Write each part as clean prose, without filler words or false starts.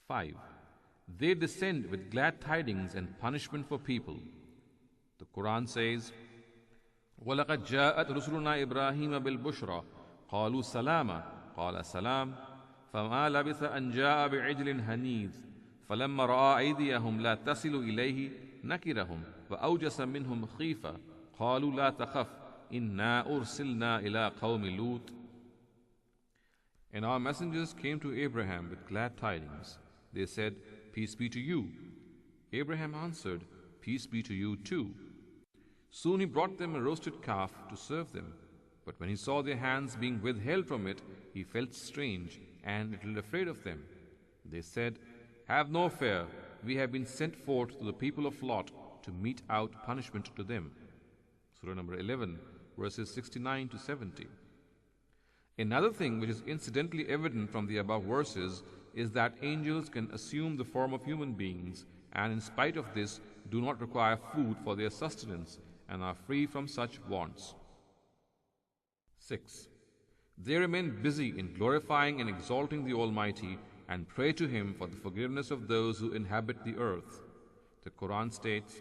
5. They descend with glad tidings and punishment for people. The Quran says, وَلَقَدْ جَاءَتْ رُسُلُنَا إِبْرَاهِيمَ بِالْبُشْرَى قَالُوا سَلَامًا قَالَ سَلَامٌ فَمَا لَبِثَ أَنْ جَاءَ بِعِجْلٍ حَنِيذٍ فَلَمَّا رَأَى أَيْدِيَهُمْ لَا تَصِلُ إِلَيْهِ نَكِرَهُمْ وَأَوْجَسَ مِنْهُمْ خِيفَةً قَالُوا لَا تَخَفْ إِنَّا أُرْسِلْنَا إِلَىٰ قَوْمِ لُوطٍ. And our messengers came to Abraham with glad tidings. They said, Peace be to you. Abraham answered, Peace be to you too. Soon he brought them a roasted calf to serve them. But when he saw their hands being withheld from it, he felt strange and a little afraid of them. They said, Have no fear, we have been sent forth to the people of Lot to mete out punishment to them. Surah number 11, verses 69 to 70. Another thing which is incidentally evident from the above verses is that angels can assume the form of human beings and in spite of this do not require food for their sustenance and are free from such wants. 6. They remain busy in glorifying and exalting the Almighty and pray to Him for the forgiveness of those who inhabit the earth. The Quran states,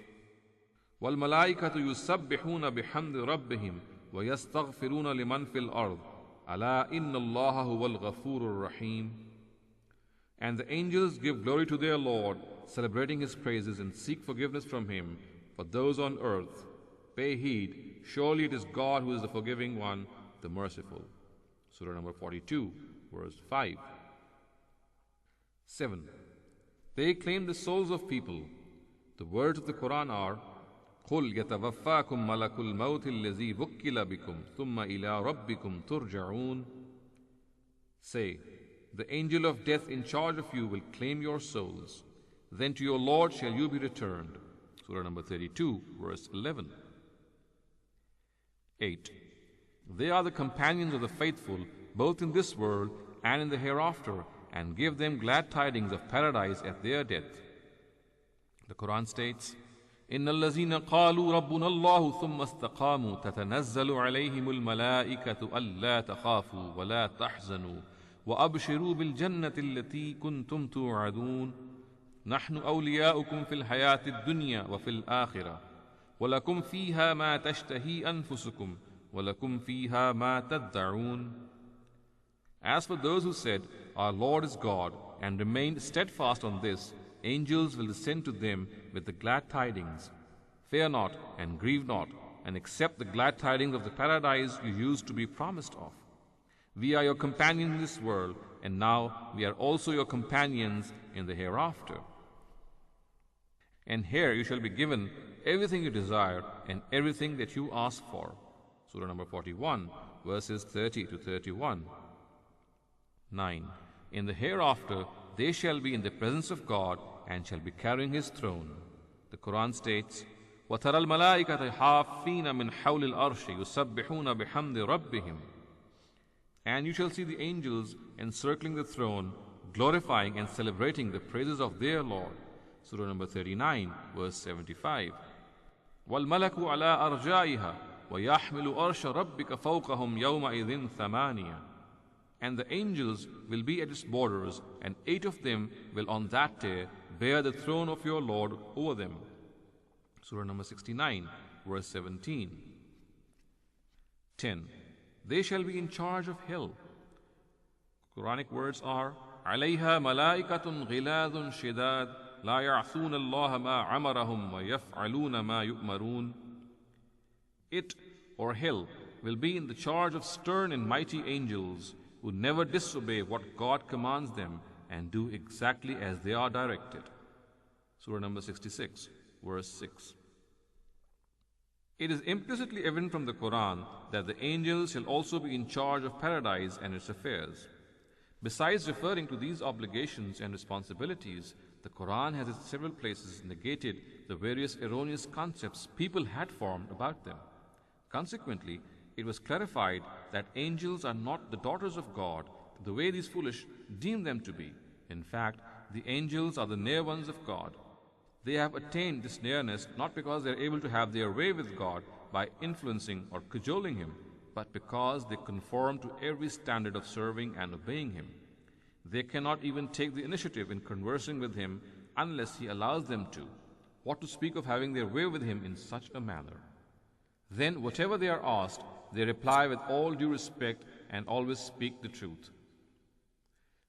وَالْمَلَائِكَةُ يُسَبِّحُونَ بِحَمْدِ رَبِّهِمْ وَيَسْتَغْفِرُونَ لِمَنْ فِي الْأَرْضِ أَلَا إِنَّ اللَّهَ هُوَ الْغَفُورُ الرَّحِيمُ. And the angels give glory to their Lord, celebrating His praises and seek forgiveness from Him for those on earth. Pay heed, surely it is God who is the forgiving one, the merciful. Surah number 42, verse 5. 7. They claim the souls of people. The words of the Quran are, قُلْ يَتَوَفَّاكُمْ مَلَكُ الْمَوْتِ الَّذِي وُكِّلَ بِكُمْ ثُمَّ إِلَىٰ رَبِّكُمْ تُرْجَعُونَ. Say, the angel of death in charge of you will claim your souls. Then to your Lord shall you be returned. Surah number 32, verse 11. 8. They are the companions of the faithful, both in this world and in the hereafter, and give them glad tidings of paradise at their death. The Quran states, إِنَّ الَّذِينَ قَالُوا رَبُّنَا اللَّهُ ثُمَّ اسْتَقَامُوا تَتَنَزَّلُ عَلَيْهِمُ الْمَلَائِكَةُ أَلَّا تَخَافُوا وَلَا تَحْزَنُوا وَأَبْشِرُوا بِالْجَنَّةِ الَّتِي كُنْتُمْ تُوعَدُونَ نَحْنُ أَوْلِيَاؤُكُمْ فِي الْحَيَاةِ الدُّنْيَا وَفِي الْآخِرَةِ وَلَكُمْ فِيهَا مَا تَشْتَهِي أَنفُسُكُمْ وَلَكُمْ فِيهَا مَا تَدَّعُونَ. As for those who said, Our Lord is God, and remained steadfast on this, angels will descend to them with the glad tidings. Fear not and grieve not, and accept the glad tidings of the paradise you used to be promised of. We are your companions in this world, and now we are also your companions in the hereafter. And here you shall be given everything you desire and everything that you ask for. Surah number 41, verses 30 to 31. 9. In the hereafter, they shall be in the presence of God and shall be carrying His throne. The Quran states, وَتَرَى الْمَلَائِكَةَ حَافِّينَ مِنْ حَوْلِ الْأَرْشِ يُسَبِّحُونَ بِحَمْدِ رَبِّهِمْ. And you shall see the angels encircling the throne, glorifying and celebrating the praises of their Lord. Surah number 39, verse 75. وَالْمَلَكُ عَلَىٰ أَرْجَائِهَا وَيَحْمِلُ أَرْشَ رَبِّكَ فَوْقَهُمْ يَوْمَئِذٍ ثَمَانِيَةٌ. And the angels will be at its borders, and 8 of them will on that day bear the throne of your Lord over them. Surah number 69, verse 17. 10. They shall be in charge of hell. Quranic words are, عَلَيْهَا مَلَائِكَةٌ غِلَاظٌ شِدَادٌ لَا يَعْصُونَ اللَّهَ مَا عَمَرَهُمْ وَيَفْعَلُونَ مَا يُؤْمَرُونَ. It, or hell, will be in the charge of stern and mighty angels who never disobey what God commands them and do exactly as they are directed. Surah number 66, verse 6. It is implicitly evident from the Quran that the angels shall also be in charge of paradise and its affairs. Besides referring to these obligations and responsibilities, the Quran has in several places negated the various erroneous concepts people had formed about them. Consequently, it was clarified that angels are not the daughters of God the way these foolish deem them to be. In fact, the angels are the near ones of God. They have attained this nearness not because they are able to have their way with God by influencing or cajoling Him, but because they conform to every standard of serving and obeying Him. They cannot even take the initiative in conversing with him unless he allows them to. What to speak of having their way with him in such a manner? Then, whatever they are asked, they reply with all due respect and always speak the truth.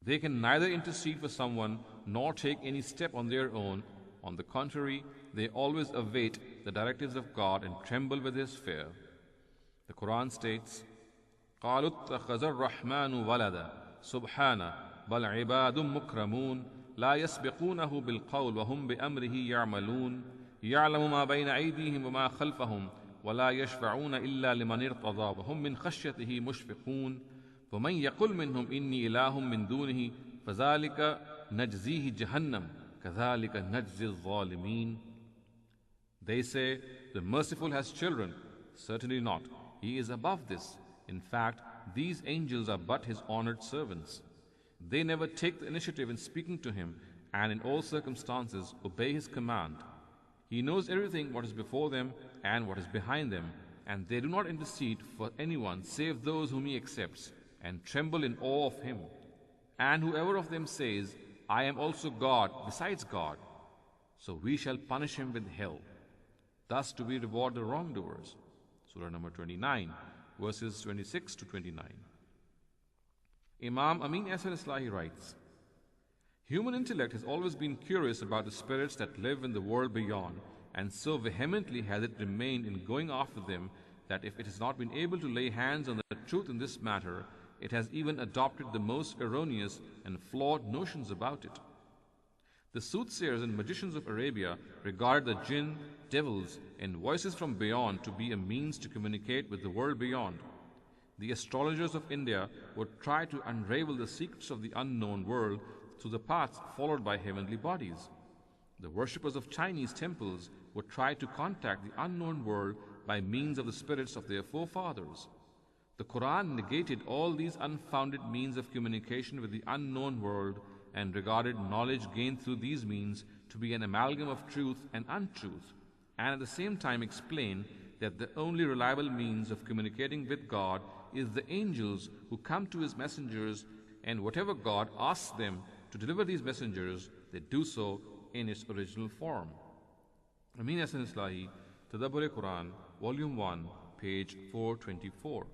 They can neither intercede for someone nor take any step on their own. On the contrary, they always await the directives of God and tremble with his fear. The Quran states, قَالُوا اتَّخَذَ الرَّحْمَنُ وَلَدًا سُبْحَانَهُ بَلْ عِبَادٌ مُكْرَمُونَ لَا يَسْبِقُونَهُ بِالْقَوْلِ وَهُمْ بِأَمْرِهِ يَعْمَلُونَ يَعْلَمُ مَا بَيْنَ أَيْدِيهِمْ وَمَا خَلْفَهُمْ وَلَا يَشْفَعُونَ إِلَّا لِمَنِ ارْتَضَىٰ وَهُمْ مِنْ خَشْيَتِهِ مُشْفِقُونَ وَمَنْ يَقُلْ مِنْهُمْ إِنِّي إِلَٰهٌ مِّن دُونِهِ فَذَلِكَ نَجْزِيهِ جَهَنَّمَ كَذَلِكَ نَجْزِي الظَّالِمِينَ. They say, the merciful has children. Certainly not. He is above this. In fact, these angels are but his honored servants. They never take the initiative in speaking to him, and in all circumstances obey his command. He knows everything what is before them and what is behind them, and they do not intercede for anyone save those whom he accepts, and tremble in awe of him. And whoever of them says, I am also God besides God, so we shall punish him with hell. Thus do we reward the wrongdoers. Surah number 29, verses 26 to 29. Imam Amin Yasir Islahi writes, human intellect has always been curious about the spirits that live in the world beyond, and so vehemently has it remained in going after them that if it has not been able to lay hands on the truth in this matter, it has even adopted the most erroneous and flawed notions about it. The soothsayers and magicians of Arabia regard the jinn, devils, and voices from beyond to be a means to communicate with the world beyond. The astrologers of India would try to unravel the secrets of the unknown world through the paths followed by heavenly bodies. The worshippers of Chinese temples would try to contact the unknown world by means of the spirits of their forefathers. The Quran negated all these unfounded means of communication with the unknown world and regarded knowledge gained through these means to be an amalgam of truth and untruth, and at the same time explained that the only reliable means of communicating with God is the angels who come to his messengers, and whatever God asks them to deliver these messengers, they do so in its original form. Amin Hasan Islahi, Tadabbur Quran, Volume 1, page 424.